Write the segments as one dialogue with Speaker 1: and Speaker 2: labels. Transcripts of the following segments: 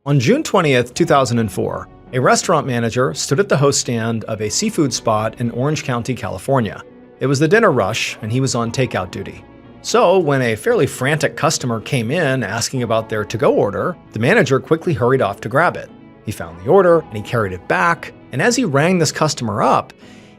Speaker 1: On June 20th, 2004, a restaurant manager stood at the host stand of a seafood spot in Orange County, California. It was the dinner rush, and he was on takeout duty. So, when a fairly frantic customer came in asking about their to-go order, the manager quickly hurried off to grab it. He found the order, and he carried it back, and as he rang this customer up,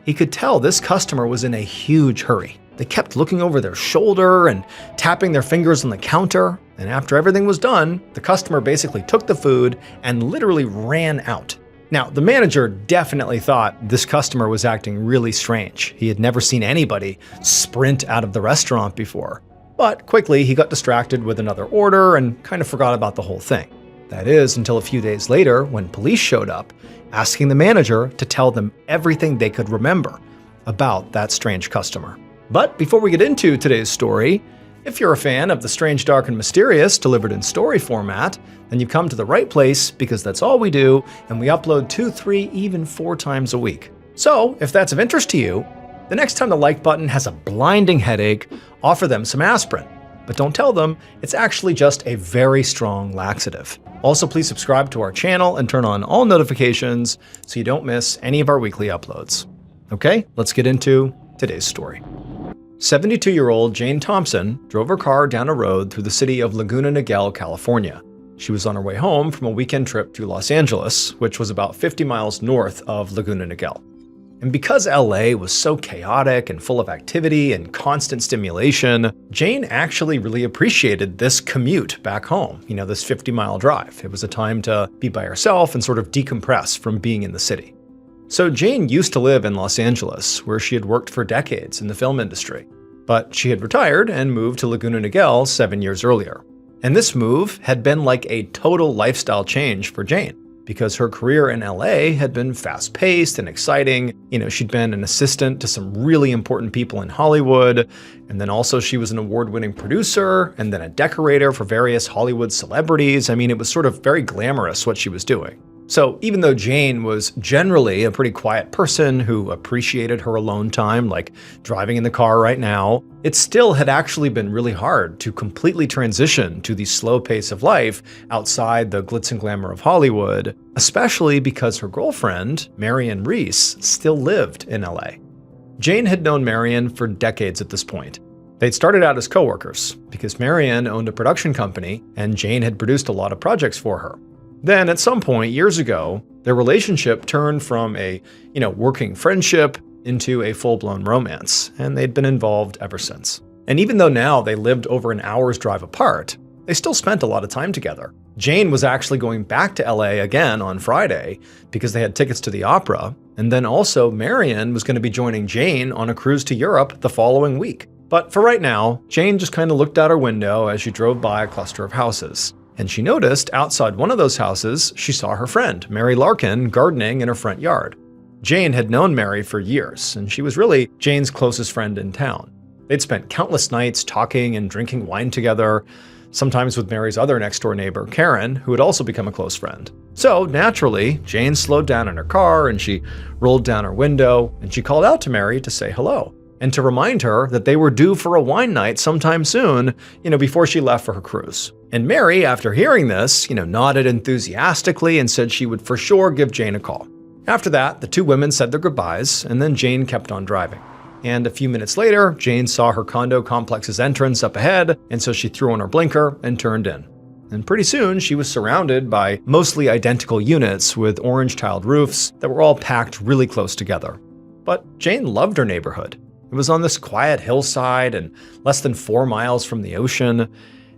Speaker 1: he could tell this customer was in a huge hurry. They kept looking over their shoulder and tapping their fingers on the counter, and after everything was done, the customer basically took the food and literally ran out. Now, the manager definitely thought this customer was acting really strange. He had never seen anybody sprint out of the restaurant before. But quickly, he got distracted with another order and kind of forgot about the whole thing. That is, until a few days later when police showed up, asking the manager to tell them everything they could remember about that strange customer. But before we get into today's story, if you're a fan of the strange, dark, and mysterious delivered in story format, then you've come to the right place because that's all we do, and we upload 2, 3, even 4 times a week. So, if that's of interest to you, the next time the like button has a blinding headache, offer them some aspirin. But don't tell them it's actually just a very strong laxative. Also, please subscribe to our channel and turn on all notifications so you don't miss any of our weekly uploads. Okay, let's get into today's story. 72-year-old Jane Thompson drove her car down a road through the city of Laguna Niguel, California. She was on her way home from a weekend trip to Los Angeles, which was about 50 miles north of Laguna Niguel. And because LA was so chaotic and full of activity and constant stimulation, Jane actually really appreciated this commute back home, this 50-mile drive. It was a time to be by herself and sort of decompress from being in the city. So Jane used to live in Los Angeles, where she had worked for decades in the film industry. But she had retired and moved to Laguna Niguel 7 years earlier. And this move had been like a total lifestyle change for Jane, because her career in LA had been fast-paced and exciting. She'd been an assistant to some really important people in Hollywood, and then also she was an award-winning producer, and then a decorator for various Hollywood celebrities. It was sort of very glamorous what she was doing. So even though Jane was generally a pretty quiet person who appreciated her alone time, like driving in the car right now, it still had actually been really hard to completely transition to the slow pace of life outside the glitz and glamour of Hollywood, especially because her girlfriend, Marion Reese, still lived in LA. Jane had known Marion for decades at this point. They'd started out as coworkers because Marion owned a production company and Jane had produced a lot of projects for her. Then at some point years ago, their relationship turned from a, working friendship into a full-blown romance, and they'd been involved ever since. And even though now they lived over an hour's drive apart, they still spent a lot of time together. Jane was actually going back to LA again on Friday because they had tickets to the opera, and then also Marion was going to be joining Jane on a cruise to Europe the following week. But for right now, Jane just kind of looked out her window as she drove by a cluster of houses. And she noticed outside one of those houses, she saw her friend, Mary Larkin, gardening in her front yard. Jane had known Mary for years, and she was really Jane's closest friend in town. They'd spent countless nights talking and drinking wine together, sometimes with Mary's other next-door neighbor, Karen, who had also become a close friend. So, naturally, Jane slowed down in her car, and she rolled down her window, and she called out to Mary to say hello, and to remind her that they were due for a wine night sometime soon, before she left for her cruise. And Mary, after hearing this, nodded enthusiastically and said she would for sure give Jane a call. After that, the two women said their goodbyes, and then Jane kept on driving. And a few minutes later, Jane saw her condo complex's entrance up ahead, and so she threw on her blinker and turned in. And pretty soon, she was surrounded by mostly identical units with orange-tiled roofs that were all packed really close together. But Jane loved her neighborhood. It was on this quiet hillside and less than 4 miles from the ocean,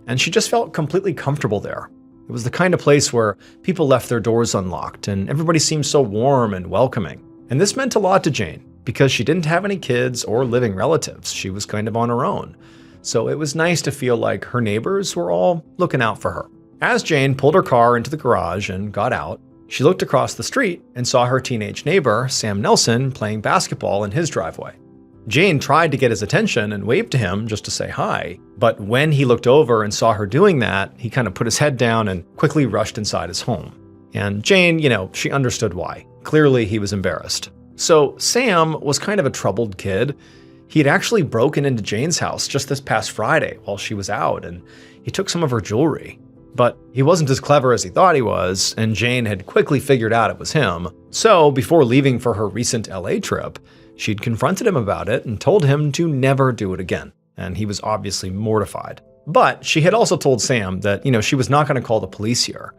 Speaker 1: and she just felt completely comfortable there. It was the kind of place where people left their doors unlocked, and everybody seemed so warm and welcoming. And this meant a lot to Jane, because she didn't have any kids or living relatives. She was kind of on her own. So it was nice to feel like her neighbors were all looking out for her. As Jane pulled her car into the garage and got out, she looked across the street and saw her teenage neighbor, Sam Nelson, playing basketball in his driveway. Jane tried to get his attention and waved to him just to say hi, but when he looked over and saw her doing that, he kind of put his head down and quickly rushed inside his home. And Jane, she understood why. Clearly, he was embarrassed. So Sam was kind of a troubled kid. He had actually broken into Jane's house just this past Friday while she was out, and he took some of her jewelry. But he wasn't as clever as he thought he was, and Jane had quickly figured out it was him. So, before leaving for her recent LA trip, she'd confronted him about it and told him to never do it again. And he was obviously mortified. But she had also told Sam that, she was not going to call the police here.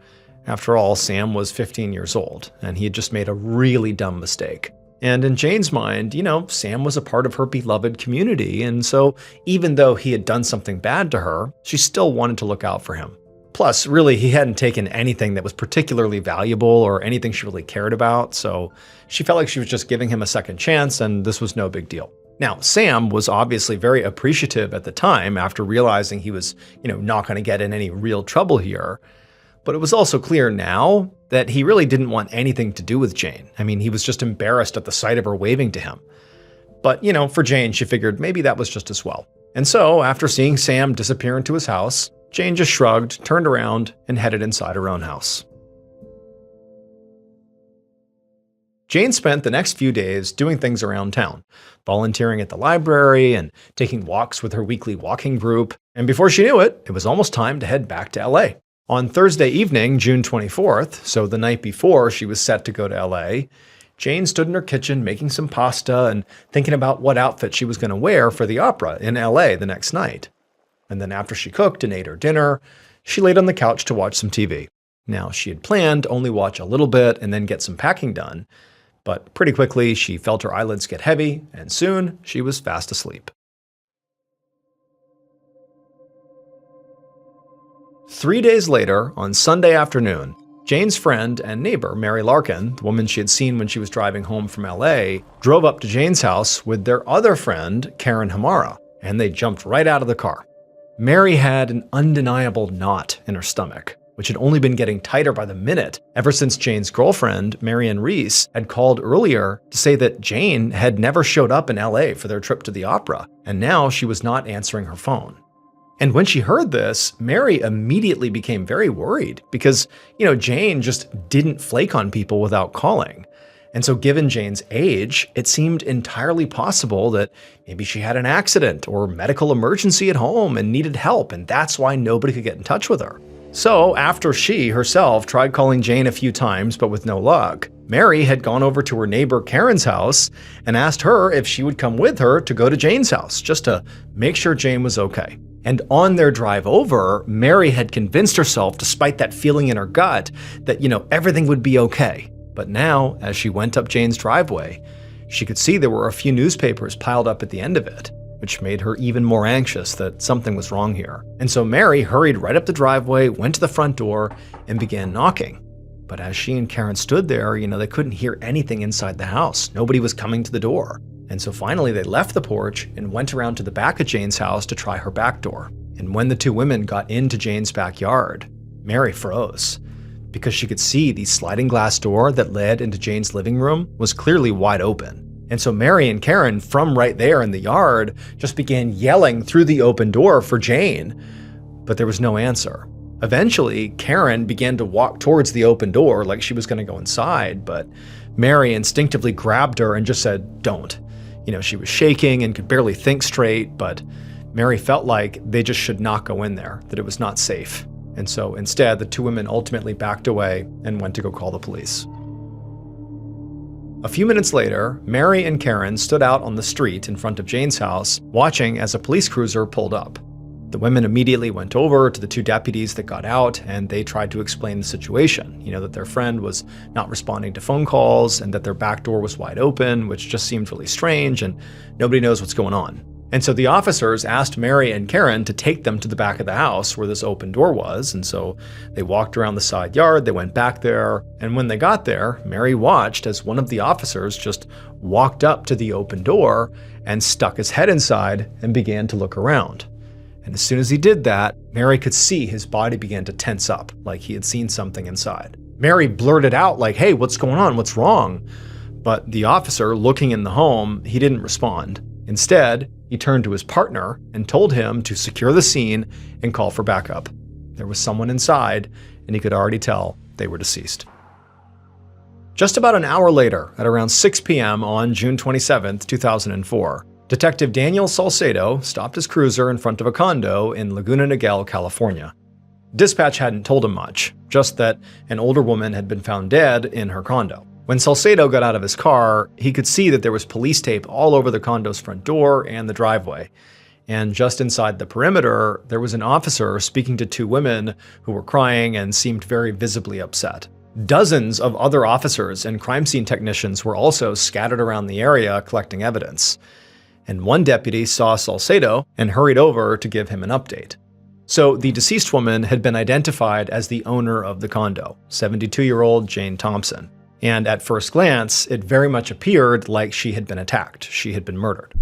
Speaker 1: After all, Sam was 15 years old, and he had just made a really dumb mistake. And in Jane's mind, Sam was a part of her beloved community, and so even though he had done something bad to her, she still wanted to look out for him. Plus, really, he hadn't taken anything that was particularly valuable or anything she really cared about, so she felt like she was just giving him a second chance, and this was no big deal. Now, Sam was obviously very appreciative at the time after realizing he was, not going to get in any real trouble here. But it was also clear now that he really didn't want anything to do with Jane. I mean, he was just embarrassed at the sight of her waving to him. But, for Jane, she figured maybe that was just as well. And so, after seeing Sam disappear into his house, Jane just shrugged, turned around, and headed inside her own house. Jane spent the next few days doing things around town, volunteering at the library and taking walks with her weekly walking group. And before she knew it, it was almost time to head back to LA. On Thursday evening, June 24th, so the night before she was set to go to LA, Jane stood in her kitchen making some pasta and thinking about what outfit she was going to wear for the opera in LA the next night. And then after she cooked and ate her dinner, she laid on the couch to watch some TV. Now, she had planned to only watch a little bit and then get some packing done, but pretty quickly she felt her eyelids get heavy, and soon she was fast asleep. 3 days later, on Sunday afternoon, Jane's friend and neighbor, Mary Larkin, the woman she had seen when she was driving home from LA, drove up to Jane's house with their other friend, Karen Hamara, and they jumped right out of the car. Mary had an undeniable knot in her stomach, which had only been getting tighter by the minute ever since Jane's girlfriend, Marian Reese, had called earlier to say that Jane had never showed up in LA for their trip to the opera, and now she was not answering her phone. And when she heard this, Mary immediately became very worried because, Jane just didn't flake on people without calling. And so given Jane's age, it seemed entirely possible that maybe she had an accident or medical emergency at home and needed help, and that's why nobody could get in touch with her. So after she herself tried calling Jane a few times but with no luck, Mary had gone over to her neighbor Karen's house and asked her if she would come with her to go to Jane's house just to make sure Jane was okay. And on their drive over, Mary had convinced herself, despite that feeling in her gut, that, everything would be okay. But now, as she went up Jane's driveway, she could see there were a few newspapers piled up at the end of it, which made her even more anxious that something was wrong here. And so Mary hurried right up the driveway, went to the front door, and began knocking. But as she and Karen stood there, they couldn't hear anything inside the house. Nobody was coming to the door. And so finally they left the porch and went around to the back of Jane's house to try her back door. And when the two women got into Jane's backyard, Mary froze because she could see the sliding glass door that led into Jane's living room was clearly wide open. And so Mary and Karen, from right there in the yard, just began yelling through the open door for Jane, but there was no answer. Eventually, Karen began to walk towards the open door like she was going to go inside, but Mary instinctively grabbed her and just said, "Don't." She was shaking and could barely think straight, but Mary felt like they just should not go in there, that it was not safe. And so instead, the two women ultimately backed away and went to go call the police. A few minutes later, Mary and Karen stood out on the street in front of Jane's house, watching as a police cruiser pulled up. The women immediately went over to the two deputies that got out, and they tried to explain the situation, that their friend was not responding to phone calls and that their back door was wide open, which just seemed really strange, and nobody knows what's going on. And so the officers asked Mary and Karen to take them to the back of the house where this open door was, and so they walked around the side yard, they went back there, and when they got there, Mary watched as one of the officers just walked up to the open door and stuck his head inside and began to look around. And as soon as he did that, Mary could see his body began to tense up, like he had seen something inside. Mary blurted out like, "Hey, what's going on? What's wrong?" But the officer, looking in the home, he didn't respond. Instead, he turned to his partner and told him to secure the scene and call for backup. There was someone inside, and he could already tell they were deceased. Just about an hour later, at around 6 p.m. on June 27, 2004, Detective Daniel Salcedo stopped his cruiser in front of a condo in Laguna Niguel, California. Dispatch hadn't told him much, just that an older woman had been found dead in her condo. When Salcedo got out of his car, he could see that there was police tape all over the condo's front door and the driveway. And just inside the perimeter, there was an officer speaking to two women who were crying and seemed very visibly upset. Dozens of other officers and crime scene technicians were also scattered around the area collecting evidence. And one deputy saw Salcedo and hurried over to give him an update. So the deceased woman had been identified as the owner of the condo, 72-year-old Jane Thompson. And at first glance, it very much appeared like she had been attacked. She had been murdered.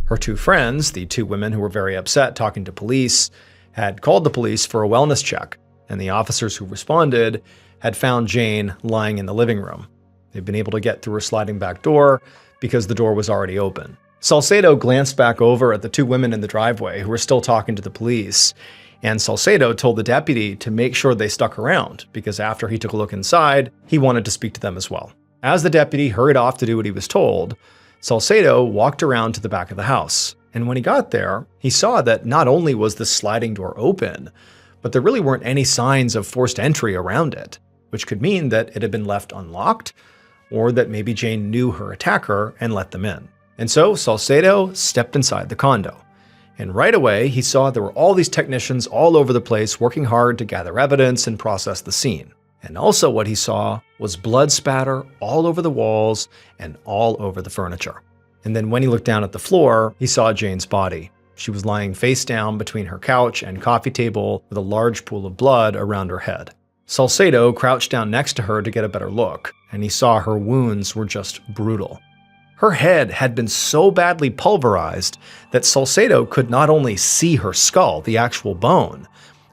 Speaker 1: Her two friends, the two women who were very upset talking to police, had called the police for a wellness check, and the officers who responded had found Jane lying in the living room. They'd been able to get through a sliding back door because the door was already open. Salcedo glanced back over at the two women in the driveway who were still talking to the police, and Salcedo told the deputy to make sure they stuck around because after he took a look inside, he wanted to speak to them as well. As the deputy hurried off to do what he was told, Salcedo walked around to the back of the house, and when he got there, he saw that not only was the sliding door open, but there really weren't any signs of forced entry around it, which could mean that it had been left unlocked, or that maybe Jane knew her attacker and let them in. And so Salcedo stepped inside the condo. And right away, he saw there were all these technicians all over the place working hard to gather evidence and process the scene. And also what he saw was blood spatter all over the walls and all over the furniture. And then when he looked down at the floor, he saw Jane's body. She was lying face down between her couch and coffee table with a large pool of blood around her head. Salcedo crouched down next to her to get a better look, and he saw her wounds were just brutal. Her head had been so badly pulverized that Salcedo could not only see her skull, the actual bone,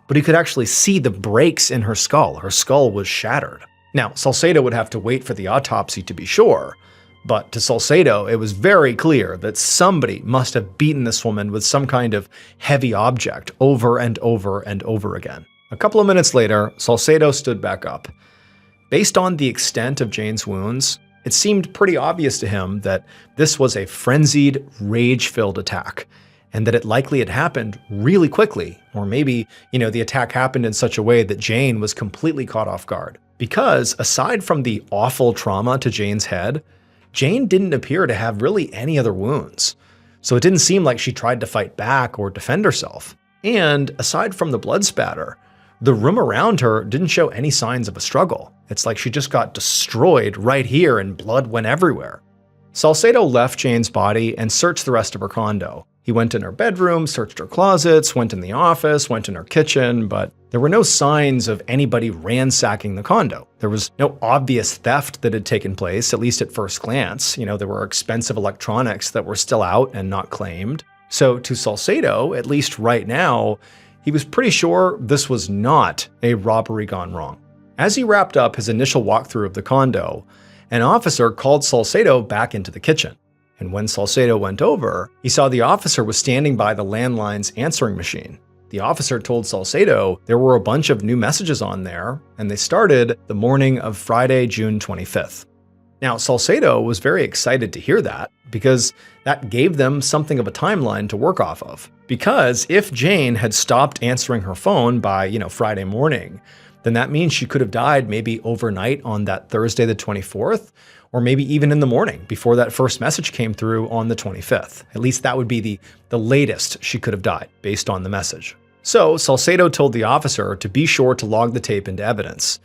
Speaker 1: but he could actually see the breaks in her skull. Her skull was shattered. Now, Salcedo would have to wait for the autopsy to be sure, but to Salcedo, it was very clear that somebody must have beaten this woman with some kind of heavy object over and over and over again. A couple of minutes later, Salcedo stood back up. Based on the extent of Jane's wounds, it seemed pretty obvious to him that this was a frenzied, rage-filled attack, and that it likely had happened really quickly, or maybe, the attack happened in such a way that Jane was completely caught off guard. Because aside from the awful trauma to Jane's head, Jane didn't appear to have really any other wounds. So it didn't seem like she tried to fight back or defend herself. And aside from the blood spatter, the room around her didn't show any signs of a struggle. It's like she just got destroyed right here and blood went everywhere. Salcedo left Jane's body and searched the rest of her condo. He went in her bedroom, searched her closets, went in the office, went in her kitchen, but there were no signs of anybody ransacking the condo. There was no obvious theft that had taken place, at least at first glance. There were expensive electronics that were still out and not claimed. So to Salcedo, at least right now, he was pretty sure this was not a robbery gone wrong. As he wrapped up his initial walkthrough of the condo, an officer called Salcedo back into the kitchen. And when Salcedo went over, he saw the officer was standing by the landline's answering machine. The officer told Salcedo there were a bunch of new messages on there, and they started the morning of Friday, June 25th. Now, Salcedo was very excited to hear that, because that gave them something of a timeline to work off of. Because if Jane had stopped answering her phone by, Friday morning, then that means she could have died maybe overnight on that Thursday the 24th, or maybe even in the morning before that first message came through on the 25th. At least that would be the latest she could have died based on the message. So Salcedo told the officer to be sure to log the tape into evidence.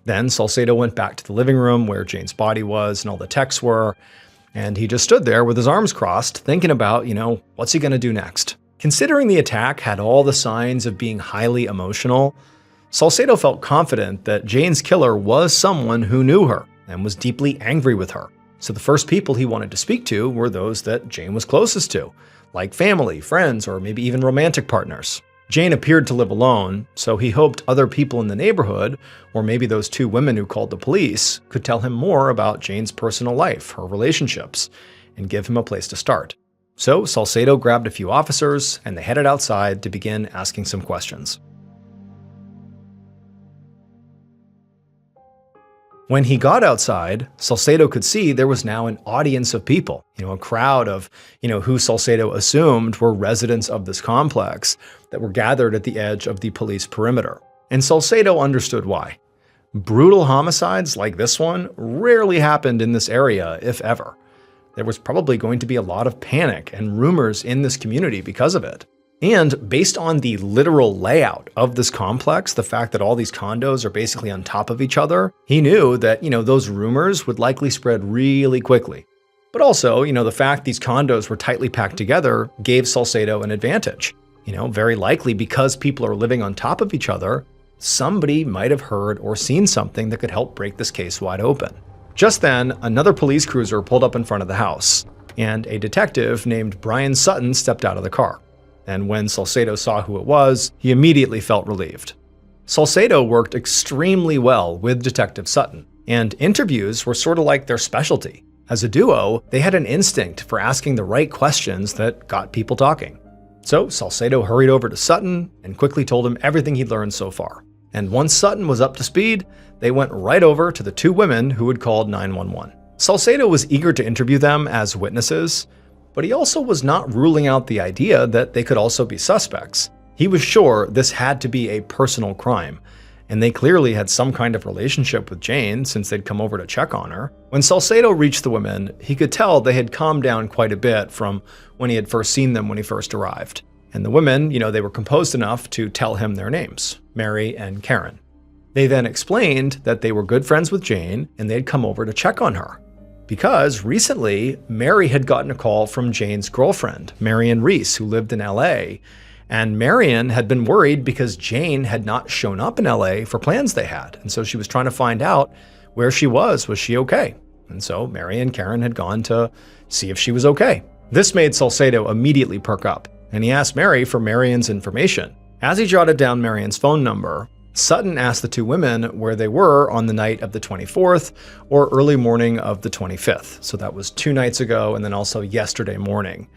Speaker 1: Then Salcedo went back to the living room where Jane's body was and all the texts were, and he just stood there with his arms crossed, thinking about, what's he going to do next? Considering the attack had all the signs of being highly emotional, Salcedo felt confident that Jane's killer was someone who knew her and was deeply angry with her. So the first people he wanted to speak to were those that Jane was closest to, like family, friends, or maybe even romantic partners. Jane appeared to live alone, so he hoped other people in the neighborhood, or maybe those two women who called the police, could tell him more about Jane's personal life, her relationships, and give him a place to start. So Salcedo grabbed a few officers, and they headed outside to begin asking some questions. When he got outside, Salcedo could see there was now an audience of people, a crowd of, who Salcedo assumed were residents of this complex that were gathered at the edge of the police perimeter. And Salcedo understood why. Brutal homicides like this one rarely happened in this area, if ever. There was probably going to be a lot of panic and rumors in this community because of it. And based on the literal layout of this complex, the fact that all these condos are basically on top of each other, he knew that, those rumors would likely spread really quickly. But also, the fact these condos were tightly packed together gave Salcedo an advantage. Very likely because people are living on top of each other, somebody might have heard or seen something that could help break this case wide open. Just then, another police cruiser pulled up in front of the house, and a detective named Brian Sutton stepped out of the car. And when Salcedo saw who it was, he immediately felt relieved. Salcedo worked extremely well with Detective Sutton, and interviews were sort of like their specialty. As a duo, they had an instinct for asking the right questions that got people talking. So Salcedo hurried over to Sutton and quickly told him everything he'd learned so far. And once Sutton was up to speed, they went right over to the two women who had called 911. Salcedo was eager to interview them as witnesses, but he also was not ruling out the idea that they could also be suspects. He was sure this had to be a personal crime, and they clearly had some kind of relationship with Jane since they'd come over to check on her. When Salcedo reached the women, he could tell they had calmed down quite a bit from when he had first seen them when he first arrived. And the women, they were composed enough to tell him their names, Mary and Karen. They then explained that they were good friends with Jane and they'd come over to check on her. Because recently, Mary had gotten a call from Jane's girlfriend, Marion Reese, who lived in LA, and Marion had been worried because Jane had not shown up in LA for plans they had, and so she was trying to find out where she was she okay? And so Mary and Karen had gone to see if she was okay. This made Salcedo immediately perk up, and he asked Mary for Marion's information. As he jotted down Marion's phone number, Sutton asked the two women where they were on the night of the 24th or early morning of the 25th. So that was 2 nights ago and then also yesterday morning.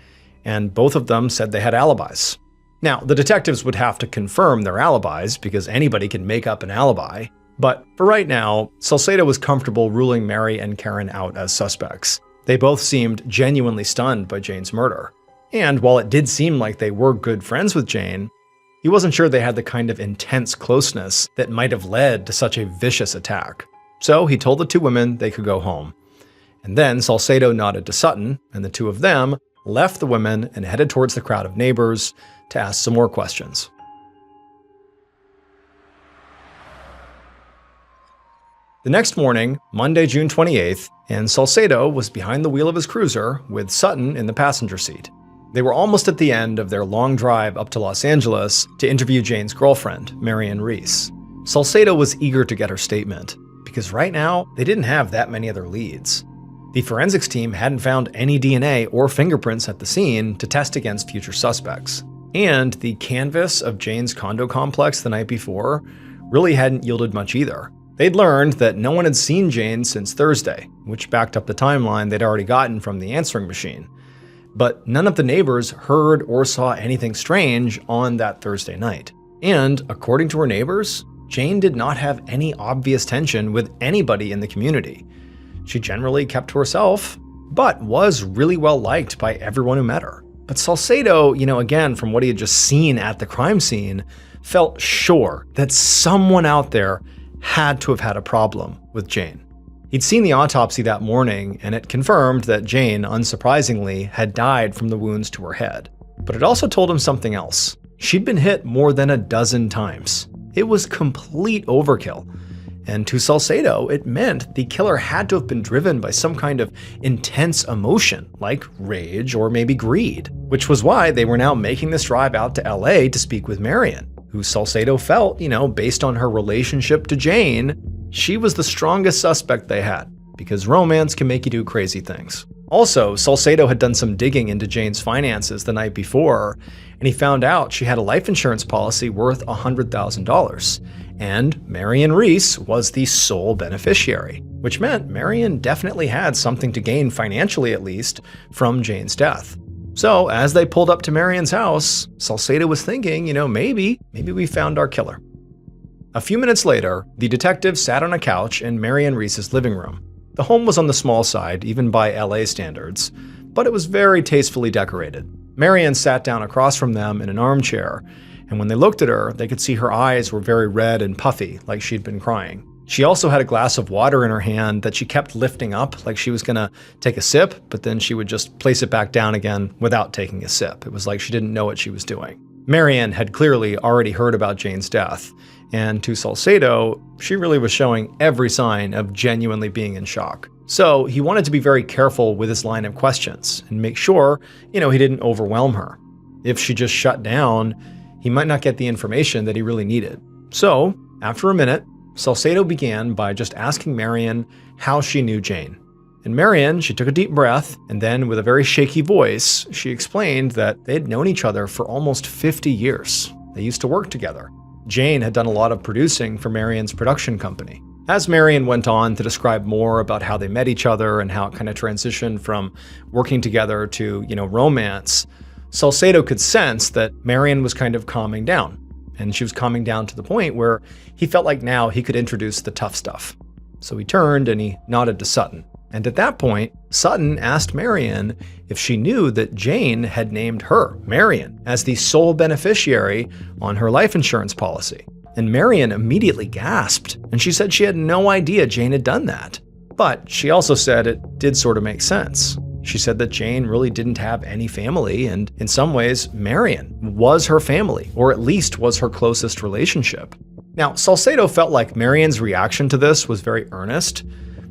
Speaker 1: And both of them said they had alibis. Now, the detectives would have to confirm their alibis because anybody can make up an alibi. But for right now, Salcedo was comfortable ruling Mary and Karen out as suspects. They both seemed genuinely stunned by Jane's murder. And while it did seem like they were good friends with Jane, he wasn't sure they had the kind of intense closeness that might have led to such a vicious attack. So he told the two women they could go home. And then Salcedo nodded to Sutton, and the two of them left the women and headed towards the crowd of neighbors to ask some more questions. The next morning, Monday, June 28th, and Salcedo was behind the wheel of his cruiser with Sutton in the passenger seat. They were almost at the end of their long drive up to Los Angeles to interview Jane's girlfriend, Marion Reese. Salcedo was eager to get her statement, because right now, they didn't have that many other leads. The forensics team hadn't found any DNA or fingerprints at the scene to test against future suspects. And the canvas of Jane's condo complex the night before really hadn't yielded much either. They'd learned that no one had seen Jane since Thursday, which backed up the timeline they'd already gotten from the answering machine. But none of the neighbors heard or saw anything strange on that Thursday night. And according to her neighbors, Jane did not have any obvious tension with anybody in the community. She generally kept to herself, but was really well liked by everyone who met her. But Salcedo, again, from what he had just seen at the crime scene, felt sure that someone out there had to have had a problem with Jane. He'd seen the autopsy that morning, and it confirmed that Jane, unsurprisingly, had died from the wounds to her head. But it also told him something else. She'd been hit more than a dozen times. It was complete overkill. And to Salcedo, it meant the killer had to have been driven by some kind of intense emotion, like rage or maybe greed, which was why they were now making this drive out to LA to speak with Marion, who Salcedo felt, based on her relationship to Jane, she was the strongest suspect they had, because romance can make you do crazy things. Also, Salcedo had done some digging into Jane's finances the night before, and he found out she had a life insurance policy worth $100,000. And Marion Reese was the sole beneficiary, which meant Marion definitely had something to gain financially at least from Jane's death. So as they pulled up to Marion's house, Salcedo was thinking, maybe we found our killer. A few minutes later, the detective sat on a couch in Marion Reese's living room. The home was on the small side, even by LA standards, but it was very tastefully decorated. Marion sat down across from them in an armchair, and when they looked at her, they could see her eyes were very red and puffy, like she'd been crying. She also had a glass of water in her hand that she kept lifting up like she was gonna take a sip, but then she would just place it back down again without taking a sip. It was like she didn't know what she was doing. Marion had clearly already heard about Jane's death, and to Salcedo, she really was showing every sign of genuinely being in shock. So he wanted to be very careful with his line of questions and make sure, he didn't overwhelm her. If she just shut down, he might not get the information that he really needed. So, after a minute, Salcedo began by just asking Marion how she knew Jane. And Marion, she took a deep breath, and then with a very shaky voice, she explained that they had known each other for almost 50 years. They used to work together. Jane had done a lot of producing for Marion's production company. As Marion went on to describe more about how they met each other and how it kind of transitioned from working together to, romance, Salcedo could sense that Marion was kind of calming down. And she was calming down to the point where he felt like now he could introduce the tough stuff. So he turned and he nodded to Sutton. And at that point, Sutton asked Marion if she knew that Jane had named her, Marion, as the sole beneficiary on her life insurance policy. And Marion immediately gasped, and she said she had no idea Jane had done that. But she also said it did sort of make sense. She said that Jane really didn't have any family, and in some ways, Marion was her family, or at least was her closest relationship. Now, Salcedo felt like Marion's reaction to this was very earnest,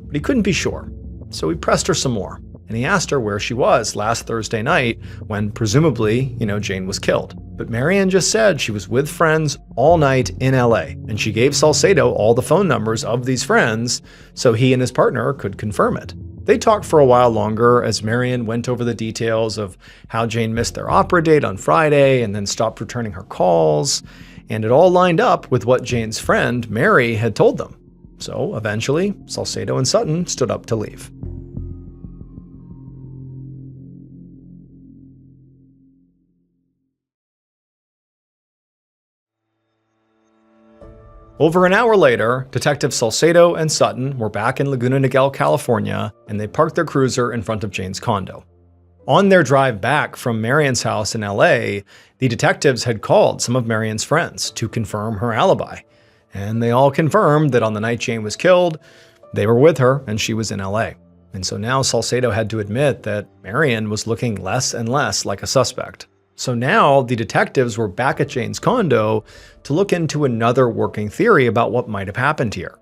Speaker 1: but he couldn't be sure. So he pressed her some more, and he asked her where she was last Thursday night when presumably, Jane was killed. But Marion just said she was with friends all night in LA, and she gave Salcedo all the phone numbers of these friends so he and his partner could confirm it. They talked for a while longer as Marion went over the details of how Jane missed their opera date on Friday and then stopped returning her calls, and it all lined up with what Jane's friend, Mary, had told them. So eventually, Salcedo and Sutton stood up to leave. Over an hour later, Detective Salcedo and Sutton were back in Laguna Niguel, California, and they parked their cruiser in front of Jane's condo. On their drive back from Marion's house in LA, the detectives had called some of Marion's friends to confirm her alibi. And they all confirmed that on the night Jane was killed, they were with her and she was in LA. And so now Salcedo had to admit that Marion was looking less and less like a suspect. So now the detectives were back at Jane's condo to look into another working theory about what might have happened here.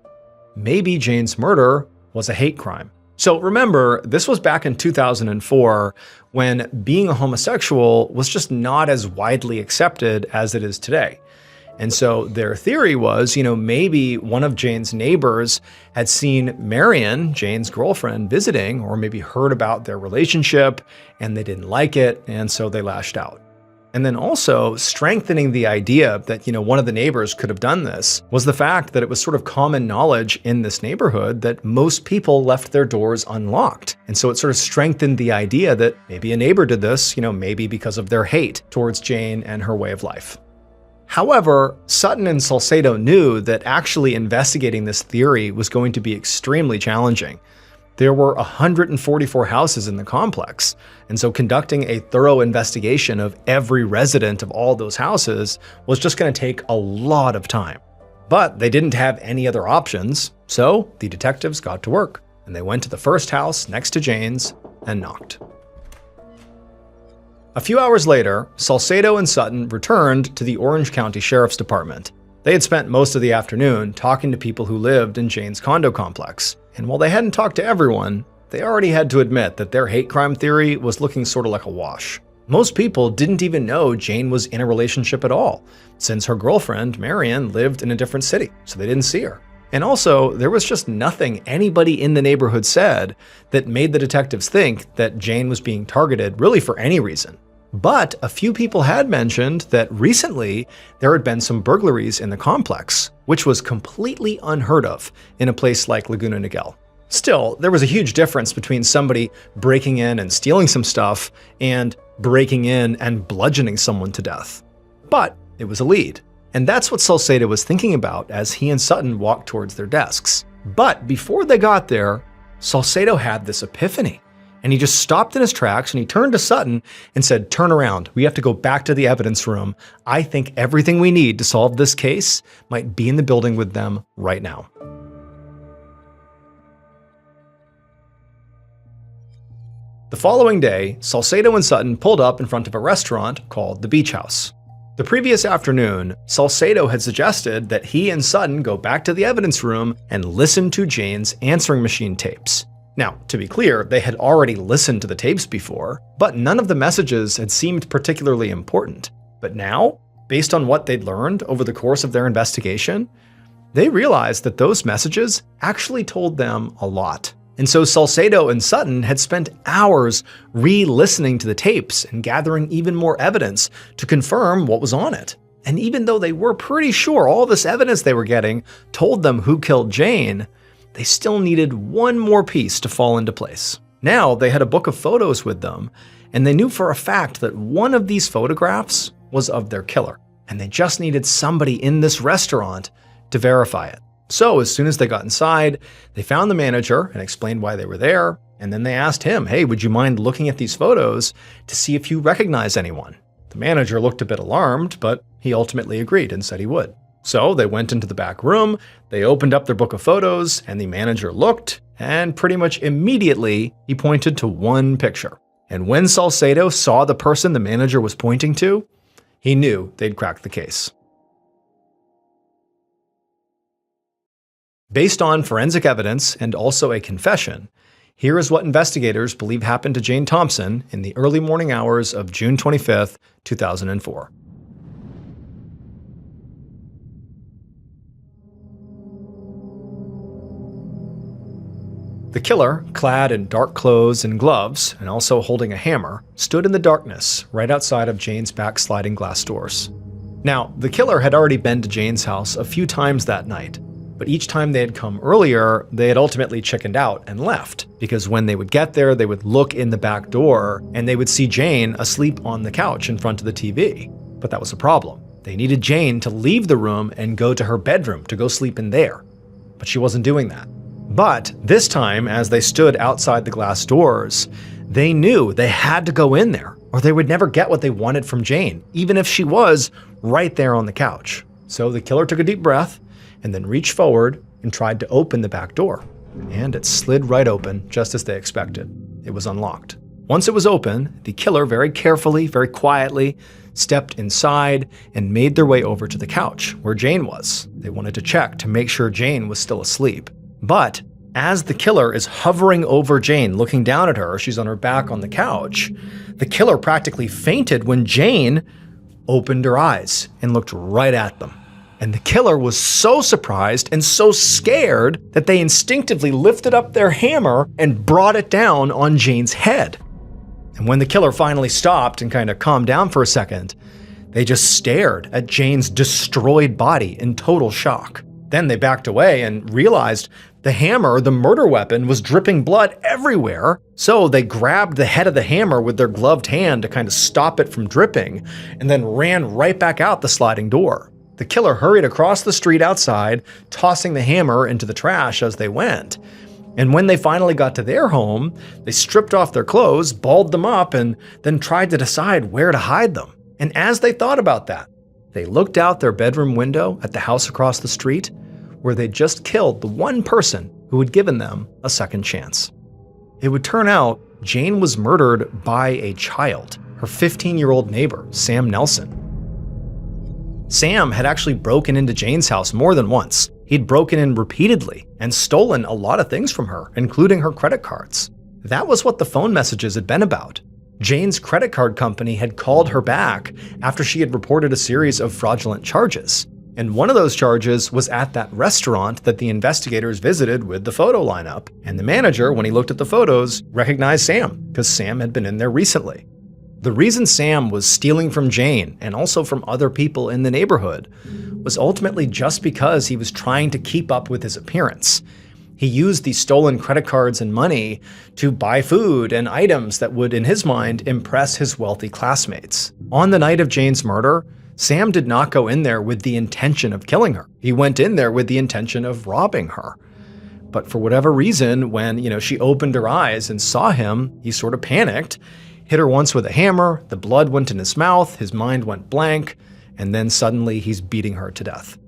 Speaker 1: Maybe Jane's murder was a hate crime. So remember, this was back in 2004 when being a homosexual was just not as widely accepted as it is today. And so their theory was, maybe one of Jane's neighbors had seen Marion, Jane's girlfriend, visiting, or maybe heard about their relationship and they didn't like it, and so they lashed out. And then also strengthening the idea that, one of the neighbors could have done this was the fact that it was sort of common knowledge in this neighborhood that most people left their doors unlocked. And so it sort of strengthened the idea that maybe a neighbor did this, maybe because of their hate towards Jane and her way of life. However, Sutton and Salcedo knew that actually investigating this theory was going to be extremely challenging. There were 144 houses in the complex, and so conducting a thorough investigation of every resident of all those houses was just going to take a lot of time. But they didn't have any other options, so the detectives got to work, and they went to the first house next to Jane's and knocked. A few hours later, Salcedo and Sutton returned to the Orange County Sheriff's Department. They had spent most of the afternoon talking to people who lived in Jane's condo complex, and while they hadn't talked to everyone, they already had to admit that their hate crime theory was looking sort of like a wash. Most people didn't even know Jane was in a relationship at all, since her girlfriend, Marion, lived in a different city, so they didn't see her. And also, there was just nothing anybody in the neighborhood said that made the detectives think that Jane was being targeted really for any reason. But a few people had mentioned that recently there had been some burglaries in the complex, which was completely unheard of in a place like Laguna Niguel. Still, there was a huge difference between somebody breaking in and stealing some stuff and breaking in and bludgeoning someone to death. But it was a lead, And that's what Salcedo was thinking about as he and Sutton walked towards their desks. But before they got there, Salcedo had this epiphany. And he just stopped in his tracks and he turned to Sutton and said, "Turn around. We have to go back to the evidence room. I think everything we need to solve this case might be in the building with them right now." The following day, Salcedo and Sutton pulled up in front of a restaurant called the Beach House. The previous afternoon, Salcedo had suggested that he and Sutton go back to the evidence room and listen to Jane's answering machine tapes. Now, to be clear, they had already listened to the tapes before, but none of the messages had seemed particularly important. But now, based on what they'd learned over the course of their investigation, they realized that those messages actually told them a lot. And so Salcedo and Sutton had spent hours re-listening to the tapes and gathering even more evidence to confirm what was on it. And even though they were pretty sure all this evidence they were getting told them who killed Jane, they still needed one more piece to fall into place. Now they had a book of photos with them, and they knew for a fact that one of these photographs was of their killer, and they just needed somebody in this restaurant to verify it. So as soon as they got inside, they found the manager and explained why they were there, and then they asked him, "Hey, would you mind looking at these photos to see if you recognize anyone?" The manager looked a bit alarmed, but he ultimately agreed and said he would. So they went into the back room, they opened up their book of photos, and the manager looked, and pretty much immediately he pointed to one picture. And when Salcedo saw the person the manager was pointing to, he knew they'd cracked the case. Based on forensic evidence and also a confession, here is what investigators believe happened to Jane Thompson in the early morning hours of June 25th, 2004. The killer, clad in dark clothes and gloves, and also holding a hammer, stood in the darkness right outside of Jane's back sliding glass doors. Now, the killer had already been to Jane's house a few times that night, but each time they had come earlier, they had ultimately chickened out and left, because when they would get there, they would look in the back door and they would see Jane asleep on the couch in front of the TV. But that was a problem. They needed Jane to leave the room and go to her bedroom to go sleep in there. But she wasn't doing that. But this time, as they stood outside the glass doors, they knew they had to go in there, or they would never get what they wanted from Jane, even if she was right there on the couch. So the killer took a deep breath and then reached forward and tried to open the back door. And it slid right open, just as they expected. It was unlocked. Once it was open, the killer very carefully, very quietly, stepped inside and made their way over to the couch where Jane was. They wanted to check to make sure Jane was still asleep. But as the killer is hovering over Jane, looking down at her, she's on her back on the couch, the killer practically fainted when Jane opened her eyes and looked right at them. And the killer was so surprised and so scared that they instinctively lifted up their hammer and brought it down on Jane's head. And when the killer finally stopped and kind of calmed down for a second, they just stared at Jane's destroyed body in total shock. Then they backed away and realized the hammer, the murder weapon, was dripping blood everywhere. So they grabbed the head of the hammer with their gloved hand to kind of stop it from dripping, and then ran right back out the sliding door. The killer hurried across the street outside, tossing the hammer into the trash as they went. And when they finally got to their home, they stripped off their clothes, balled them up, and then tried to decide where to hide them. And as they thought about that, they looked out their bedroom window at the house across the street, where they'd just killed the one person who had given them a second chance. It would turn out Jane was murdered by a child, her 15-year-old neighbor, Sam Nelson. Sam had actually broken into Jane's house more than once. He'd broken in repeatedly and stolen a lot of things from her, including her credit cards. That was what the phone messages had been about. Jane's credit card company had called her back after she had reported a series of fraudulent charges. And one of those charges was at that restaurant that the investigators visited with the photo lineup. And the manager, when he looked at the photos, recognized Sam, because Sam had been in there recently. The reason Sam was stealing from Jane, and also from other people in the neighborhood, was ultimately just because he was trying to keep up with his appearance. He used these stolen credit cards and money to buy food and items that would, in his mind, impress his wealthy classmates. On the night of Jane's murder, Sam did not go in there with the intention of killing her. He went in there with the intention of robbing her. But for whatever reason, when, she opened her eyes and saw him, he sort of panicked, hit her once with a hammer, the blood went in his mouth, his mind went blank, and then suddenly he's beating her to death.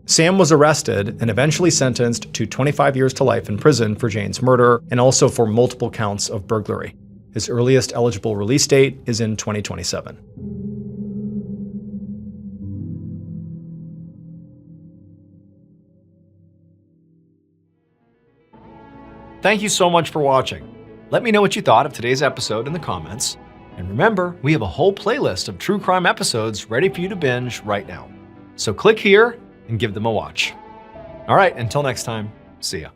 Speaker 1: Sam was arrested and eventually sentenced to 25 years to life in prison for Jane's murder and also for multiple counts of burglary. His earliest eligible release date is in 2027. Thank you so much for watching. Let me know what you thought of today's episode in the comments. And remember, we have a whole playlist of true crime episodes ready for you to binge right now. So click here and give them a watch. All right, until next time, see ya.